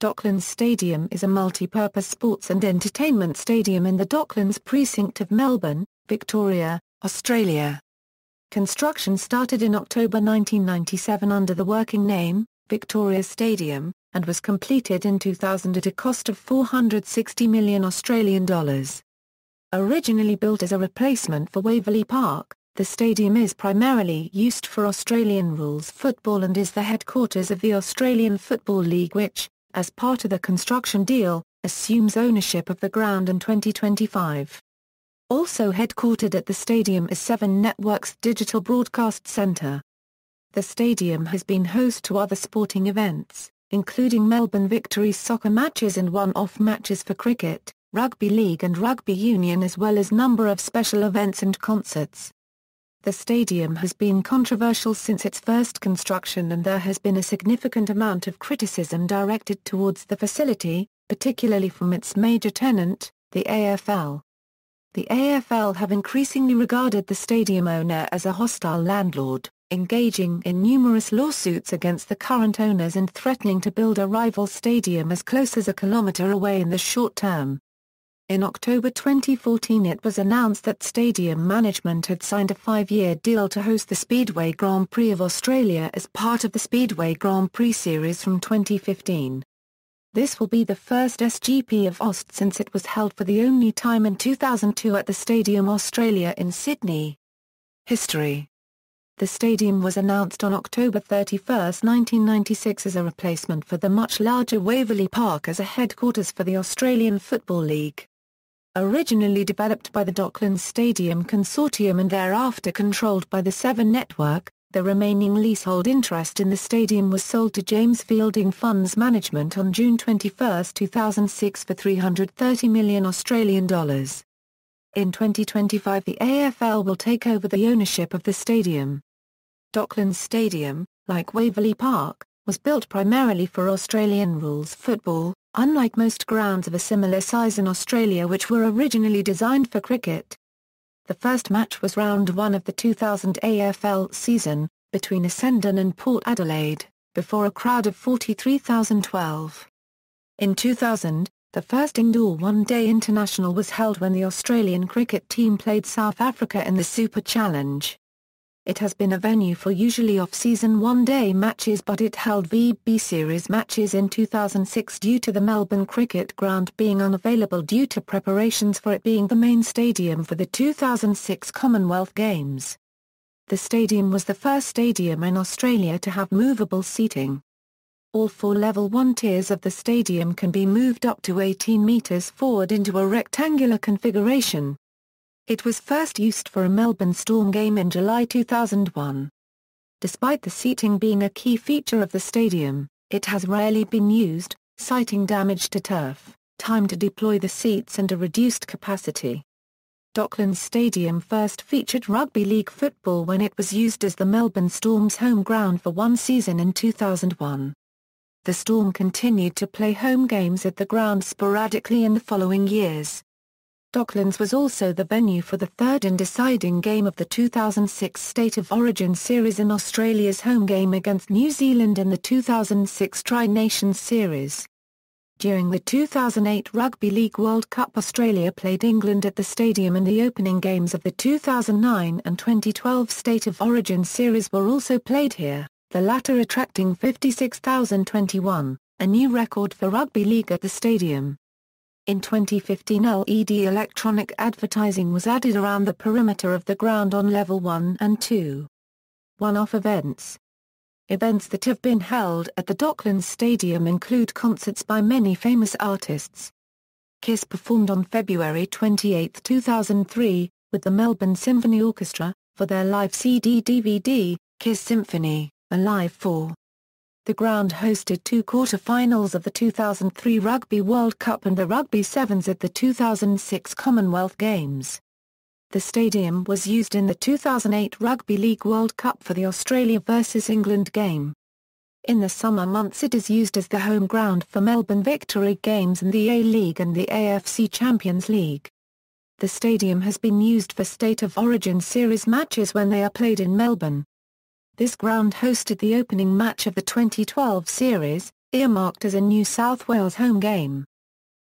Docklands Stadium is a multi-purpose sports and entertainment stadium in the Docklands precinct of Melbourne, Victoria, Australia. Construction started in October 1997 under the working name, Victoria Stadium, and was completed in 2000 at a cost of $460 million Australian dollars. Originally built as a replacement for Waverley Park, the stadium is primarily used for Australian rules football and is the headquarters of the Australian Football League which, as part of the construction deal, assumes ownership of the ground in 2025. Also headquartered at the stadium is Seven Network's Digital Broadcast Centre. The stadium has been host to other sporting events, including Melbourne Victory's soccer matches and one-off matches for cricket, rugby league and rugby union as well as number of special events and concerts. The stadium has been controversial since its first construction and there has been a significant amount of criticism directed towards the facility, particularly from its major tenant, the AFL. The AFL have increasingly regarded the stadium owner as a hostile landlord, engaging in numerous lawsuits against the current owners and threatening to build a rival stadium as close as a kilometre away in the short term. In October 2014 it was announced that stadium management had signed a 5-year deal to host the Speedway Grand Prix of Australia as part of the Speedway Grand Prix series from 2015. This will be the first SGP of Aust since it was held for the only time in 2002 at the Stadium Australia in Sydney. History. The stadium was announced on October 31, 1996 as a replacement for the much larger Waverley Park as a headquarters for the Australian Football League. Originally developed by the Docklands Stadium Consortium and thereafter controlled by the Seven Network, the remaining leasehold interest in the stadium was sold to James Fielding Funds Management on June 21, 2006 for $330 million Australian dollars. In 2025 the AFL will take over the ownership of the stadium. Docklands Stadium, like Waverley Park, was built primarily for Australian rules football, unlike most grounds of a similar size in Australia which were originally designed for cricket. The first match was round 1 of the 2000 AFL season, between Essendon and Port Adelaide, before a crowd of 43,012. In 2000, the first indoor one-day international was held when the Australian cricket team played South Africa in the Super Challenge. It has been a venue for usually off-season one-day matches but it held VB Series matches in 2006 due to the Melbourne Cricket Ground being unavailable due to preparations for it being the main stadium for the 2006 Commonwealth Games. The stadium was the first stadium in Australia to have movable seating. All 4 Level 1 tiers of the stadium can be moved up to 18 metres forward into a rectangular configuration. It was first used for a Melbourne Storm game in July 2001. Despite the seating being a key feature of the stadium, it has rarely been used, citing damage to turf, time to deploy the seats and a reduced capacity. Docklands Stadium first featured rugby league football when it was used as the Melbourne Storm's home ground for one season in 2001. The Storm continued to play home games at the ground sporadically in the following years. Docklands was also the venue for the third and deciding game of the 2006 State of Origin series in Australia's home game against New Zealand in the 2006 Tri-Nations series. During the 2008 Rugby League World Cup Australia played England at the stadium and the opening games of the 2009 and 2012 State of Origin series were also played here, the latter attracting 56,021, a new record for rugby league at the stadium. In 2015 LED electronic advertising was added around the perimeter of the ground on Level 1 and 2. One-off events. Events that have been held at the Docklands Stadium include concerts by many famous artists. Kiss performed on February 28, 2003, with the Melbourne Symphony Orchestra, for their live CD-DVD, Kiss Symphony, Alive 4. The ground hosted 2 quarter-finals of the 2003 Rugby World Cup and the Rugby Sevens at the 2006 Commonwealth Games. The stadium was used in the 2008 Rugby League World Cup for the Australia vs England game. In the summer months it is used as the home ground for Melbourne Victory games in the A-League and the AFC Champions League. The stadium has been used for State of Origin series matches when they are played in Melbourne. This ground hosted the opening match of the 2012 series, earmarked as a New South Wales home game.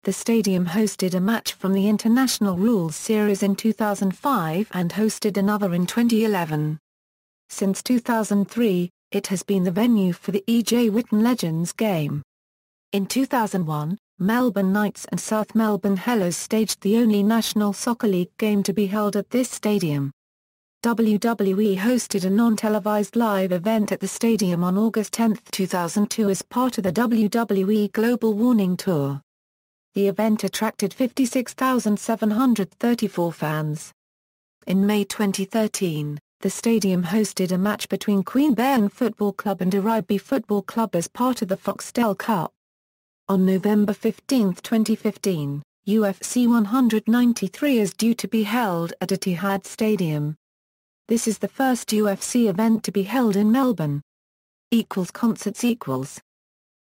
The stadium hosted a match from the International Rules Series in 2005 and hosted another in 2011. Since 2003, it has been the venue for the E.J. Whitten Legends game. In 2001, Melbourne Knights and South Melbourne Hellos staged the only National Soccer League game to be held at this stadium. WWE hosted a non-televised live event at the stadium on August 10, 2002 as part of the WWE Global Warning Tour. The event attracted 56,734 fans. In May 2013, the stadium hosted a match between Queanbeyan Football Club and Rugby Football Club as part of the Foxtel Cup. On November 15, 2015, UFC 193 is due to be held at Etihad Stadium. This is the first UFC event to be held in Melbourne. Concerts.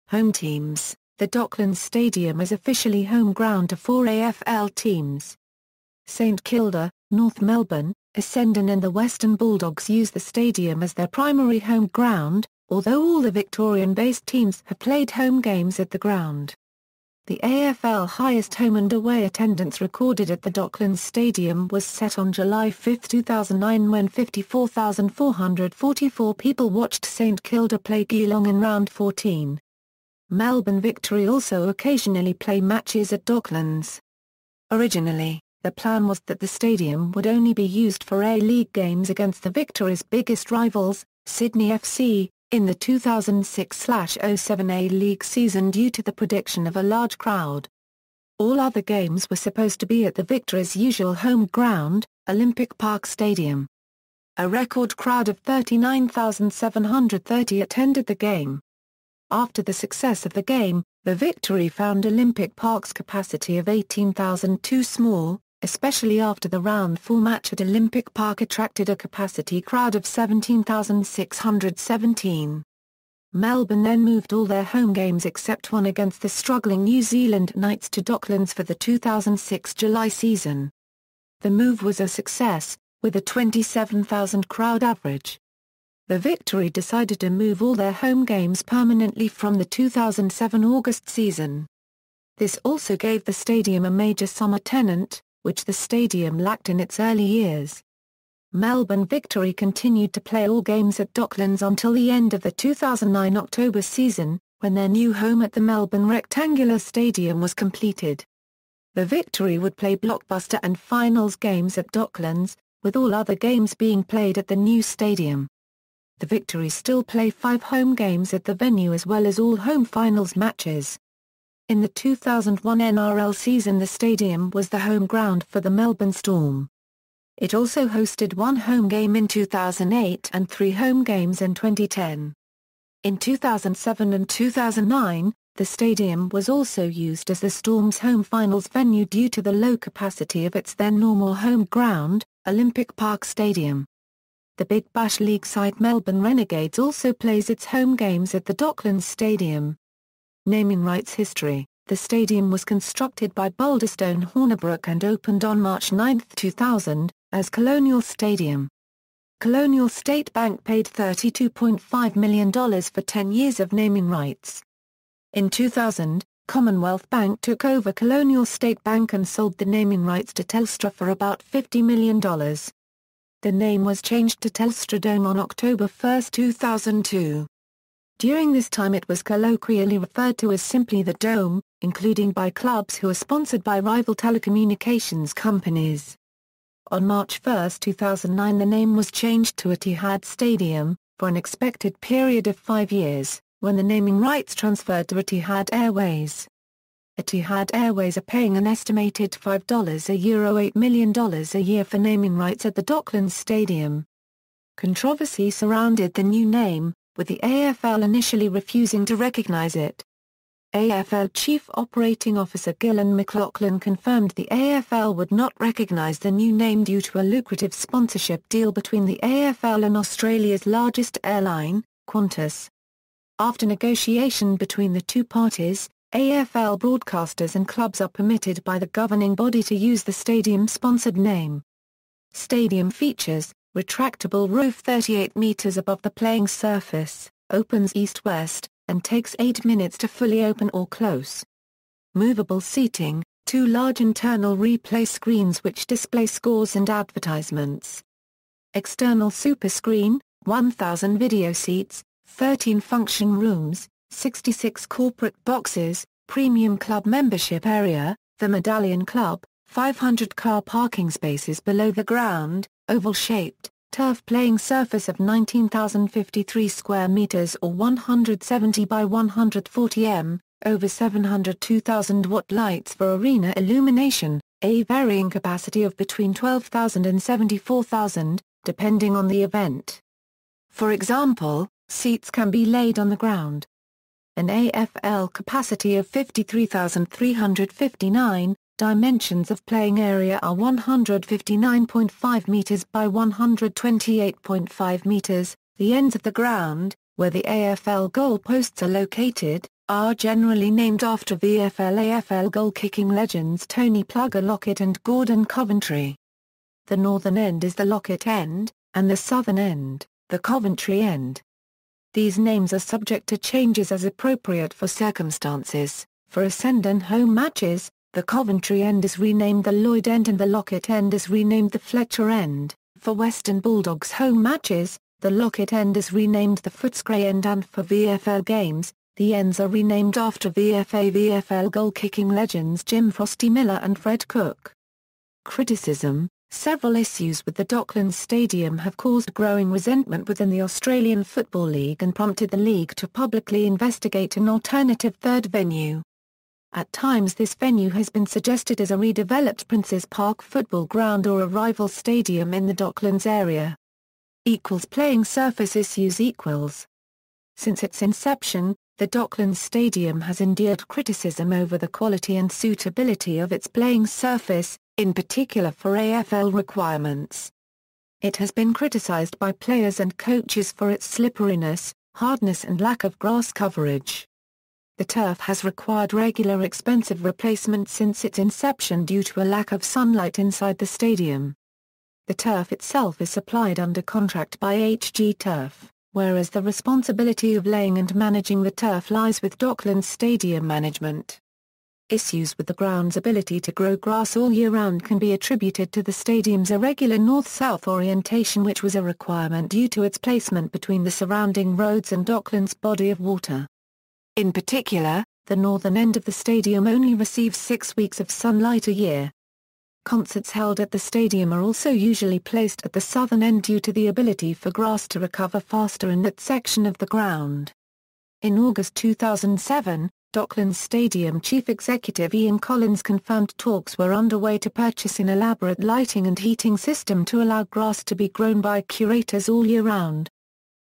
Home teams. The Docklands Stadium is officially home ground to 4 AFL teams. St Kilda, North Melbourne, Essendon and the Western Bulldogs use the stadium as their primary home ground, although all the Victorian-based teams have played home games at the ground. The AFL highest home and away attendance recorded at the Docklands Stadium was set on July 5, 2009 when 54,444 people watched St Kilda play Geelong in round 14. Melbourne Victory also occasionally play matches at Docklands. Originally, the plan was that the stadium would only be used for A-League games against the Victory's biggest rivals, Sydney FC, in the 2006-07 A-League season due to the prediction of a large crowd. All other games were supposed to be at the Victory's usual home ground, Olympic Park Stadium. A record crowd of 39,730 attended the game. After the success of the game, the Victory found Olympic Park's capacity of 18,000 too small, especially after the Round 4 match at Olympic Park attracted a capacity crowd of 17,617. Melbourne then moved all their home games except one against the struggling New Zealand Knights to Docklands for the 2006 July season. The move was a success, with a 27,000 crowd average. The Victory decided to move all their home games permanently from the 2007 August season. This also gave the stadium a major summer tenant, which the stadium lacked in its early years. Melbourne Victory continued to play all games at Docklands until the end of the 2009 October season, when their new home at the Melbourne Rectangular Stadium was completed. The Victory would play blockbuster and finals games at Docklands, with all other games being played at the new stadium. The Victory still play 5 home games at the venue as well as all home finals matches. In the 2001 NRL season the stadium was the home ground for the Melbourne Storm. It also hosted 1 home game in 2008 and 3 home games in 2010. In 2007 and 2009, the stadium was also used as the Storm's home finals venue due to the low capacity of its then normal home ground, Olympic Park Stadium. The Big Bash League side Melbourne Renegades also plays its home games at the Docklands Stadium. Naming rights history. The stadium was constructed by Boulderstone Hornibrook and opened on March 9, 2000, as Colonial Stadium. Colonial State Bank paid $32.5 million for 10 years of naming rights. In 2000, Commonwealth Bank took over Colonial State Bank and sold the naming rights to Telstra for about $50 million. The name was changed to Telstra Dome on October 1, 2002. During this time it was colloquially referred to as simply the Dome, including by clubs who are sponsored by rival telecommunications companies. On March 1, 2009 the name was changed to Etihad Stadium, for an expected period of 5 years, when the naming rights transferred to Etihad Airways. Etihad Airways are paying an estimated $5 a year or $8 million a year for naming rights at the Docklands Stadium. Controversy surrounded the new name, with the AFL initially refusing to recognise it. AFL Chief Operating Officer Gillan McLachlan confirmed the AFL would not recognise the new name due to a lucrative sponsorship deal between the AFL and Australia's largest airline, Qantas. After negotiation between the two parties, AFL broadcasters and clubs are permitted by the governing body to use the stadium-sponsored name. Stadium features retractable roof 38 metres above the playing surface, opens east-west, and takes 8 minutes to fully open or close. Movable seating, 2 large internal replay screens which display scores and advertisements. External superscreen, 1,000 video seats, 13 function rooms, 66 corporate boxes, premium club membership area, the Medallion Club, 500 car parking spaces below the ground, oval-shaped, turf playing surface of 19,053 square meters or 170 by 140 m, over 702,000 watt lights for arena illumination, a varying capacity of between 12,000 and 74,000, depending on the event. For example, seats can be laid on the ground. An AFL capacity of 53,359, dimensions of playing area are 159.5 meters by 128.5 meters. The ends of the ground, where the AFL goal posts are located, are generally named after VFL-AFL goal-kicking legends Tony Plugger Lockett and Gordon Coventry. The northern end is the Lockett end, and the southern end, the Coventry end. These names are subject to changes as appropriate for circumstances. For Essendon home matches, the Coventry end is renamed the Lloyd end and the Lockett end is renamed the Fletcher end. For Western Bulldogs home matches, the Lockett end is renamed the Footscray end, and for VFL games, the ends are renamed after VFL goal-kicking legends Jim Frosty Miller and Fred Cook. Criticism. Several issues with the Docklands Stadium have caused growing resentment within the Australian Football League and prompted the league to publicly investigate an alternative third venue. At times this venue has been suggested as a redeveloped Princes Park football ground or a rival stadium in the Docklands area. Playing surface issues. Since its inception, the Docklands Stadium has endured criticism over the quality and suitability of its playing surface, in particular for AFL requirements. It has been criticised by players and coaches for its slipperiness, hardness and lack of grass coverage. The turf has required regular expensive replacement since its inception due to a lack of sunlight inside the stadium. The turf itself is supplied under contract by HG Turf, whereas the responsibility of laying and managing the turf lies with Docklands Stadium management. Issues with the ground's ability to grow grass all year round can be attributed to the stadium's irregular north-south orientation, which was a requirement due to its placement between the surrounding roads and Docklands' body of water. In particular, the northern end of the stadium only receives 6 weeks of sunlight a year. Concerts held at the stadium are also usually placed at the southern end due to the ability for grass to recover faster in that section of the ground. In August 2007, Docklands Stadium Chief Executive Ian Collins confirmed talks were underway to purchase an elaborate lighting and heating system to allow grass to be grown by curators all year round.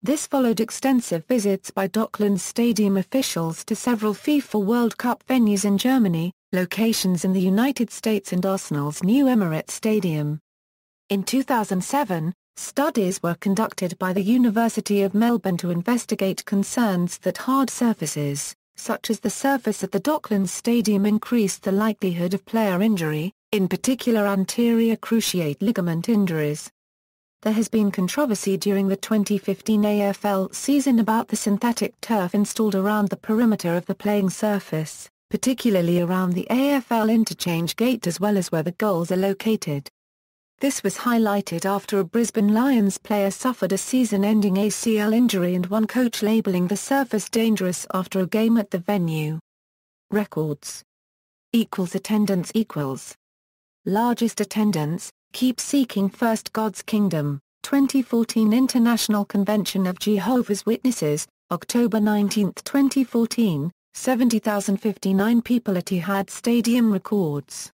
This followed extensive visits by Docklands Stadium officials to several FIFA World Cup venues in Germany, locations in the United States and Arsenal's new Emirates Stadium. In 2007, studies were conducted by the University of Melbourne to investigate concerns that hard surfaces, such as the surface at the Docklands Stadium, increased the likelihood of player injury, in particular anterior cruciate ligament injuries. There has been controversy during the 2015 AFL season about the synthetic turf installed around the perimeter of the playing surface, particularly around the AFL interchange gate as well as where the goals are located. This was highlighted after a Brisbane Lions player suffered a season-ending ACL injury and one coach labelling the surface dangerous after a game at the venue. Records. Attendance. Largest attendance. Keep Seeking First God's Kingdom, 2014 International Convention of Jehovah's Witnesses, October 19, 2014, 70,059 people at Etihad Stadium records.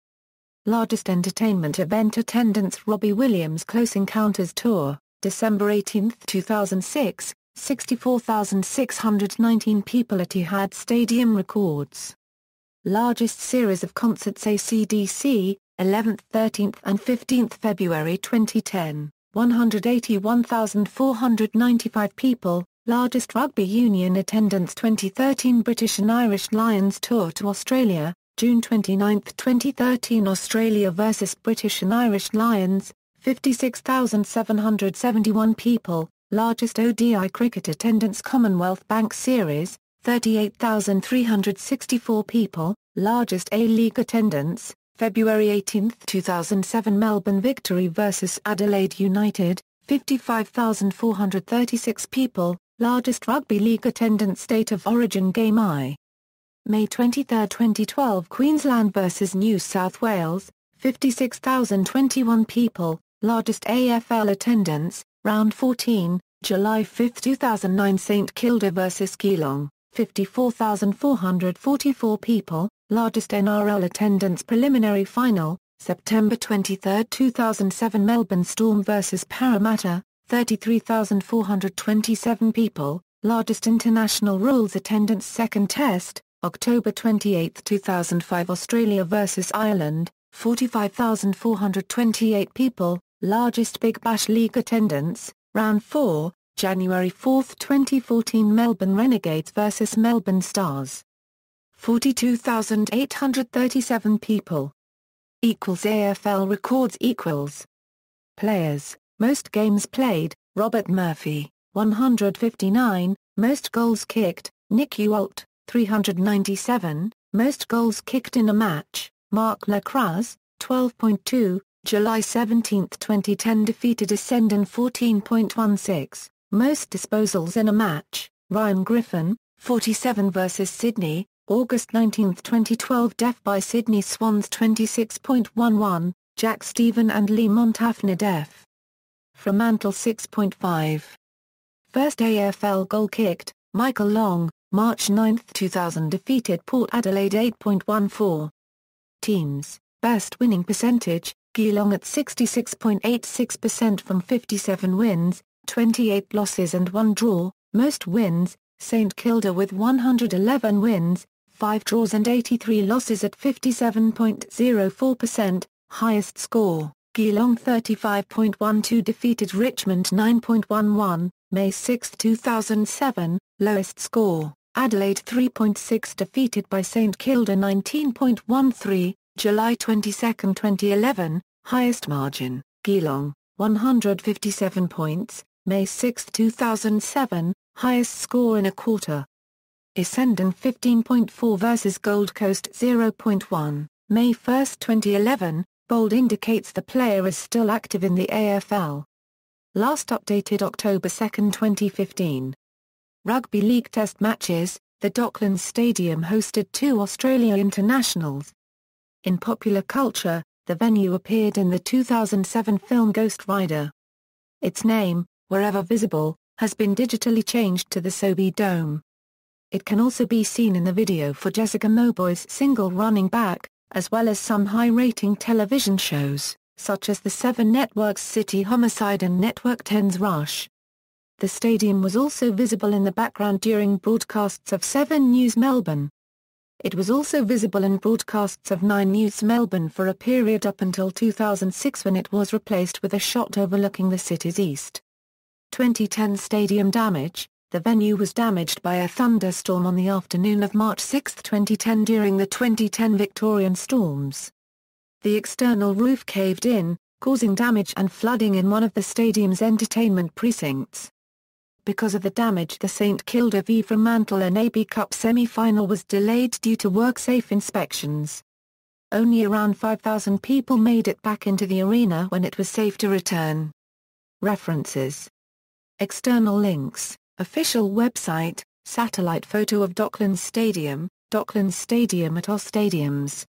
Largest entertainment event attendance Robbie Williams Close Encounters Tour, December 18, 2006, 64,619 people at Etihad Stadium records. Largest series of concerts AC/DC, 11th, 13th and 15th February 2010, 181,495 people. Largest rugby union attendance 2013 British and Irish Lions Tour to Australia, June 29, 2013 Australia vs British and Irish Lions, 56,771 people. Largest ODI cricket attendance Commonwealth Bank Series, 38,364 people, largest A-League attendance. February 18, 2007 Melbourne Victory vs Adelaide United, 55,436 people, largest rugby league attendance. State of origin game I. May 23, 2012 Queensland vs New South Wales, 56,021 people, largest AFL attendance. Round 14, July 5, 2009 St Kilda vs Geelong, 54,444 people, largest NRL attendance. Preliminary final, September 23, 2007 Melbourne Storm vs Parramatta, 33,427 people, largest international rules attendance. Second test, October 28, 2005 Australia vs Ireland, 45,428 people, largest Big Bash League attendance. Round 4, January 4, 2014 Melbourne Renegades vs Melbourne Stars, 42,837 people. AFL records. Players, most games played, Robert Murphy, 159, most goals kicked, Nick Ewalt, 397, most goals kicked in a match, Mark Lacroix, 12.2, July 17, 2010 defeated Essendon 14.16, most disposals in a match, Ryan Griffin, 47 vs Sydney, August 19, 2012 def by Sydney Swans 26.11, Jack Stephen and Lee Montafner def. Fremantle 6.5. First AFL goal kicked, Michael Long, March 9, 2000 defeated Port Adelaide 8.14. Teams, best winning percentage, Geelong at 66.86% from 57 wins, 28 losses and 1 draw, most wins, St Kilda with 111 wins, 5 draws and 83 losses at 57.04%, highest score, Geelong 35.12 defeated Richmond 9.11, May 6, 2007, lowest score, Adelaide 3.6 defeated by St Kilda 19.13, July 22, 2011, highest margin, Geelong, 157 points, May 6, 2007, highest score in a quarter. Essendon 15.4 vs Gold Coast 0.1, May 1, 2011, bold indicates the player is still active in the AFL. Last updated October 2, 2015. Rugby League Test matches, the Docklands Stadium hosted 2 Australia internationals. In popular culture, the venue appeared in the 2007 film Ghost Rider. Its name, wherever visible, has been digitally changed to the Sobe Dome. It can also be seen in the video for Jessica Mauboy's single Running Back, as well as some high-rating television shows, such as the 7 Network's City Homicide and Network 10's Rush. The stadium was also visible in the background during broadcasts of 7 News Melbourne. It was also visible in broadcasts of 9 News Melbourne for a period up until 2006 when it was replaced with a shot overlooking the city's east. 2010 stadium damage. The venue was damaged by a thunderstorm on the afternoon of March 6, 2010 during the 2010 Victorian storms. The external roof caved in, causing damage and flooding in one of the stadium's entertainment precincts. Because of the damage, the St Kilda v Fremantle and AB Cup semi-final was delayed due to WorkSafe inspections. Only around 5,000 people made it back into the arena when it was safe to return. References. External links. Official website, satellite photo of Docklands Stadium, Docklands Stadium at Aus Stadiums.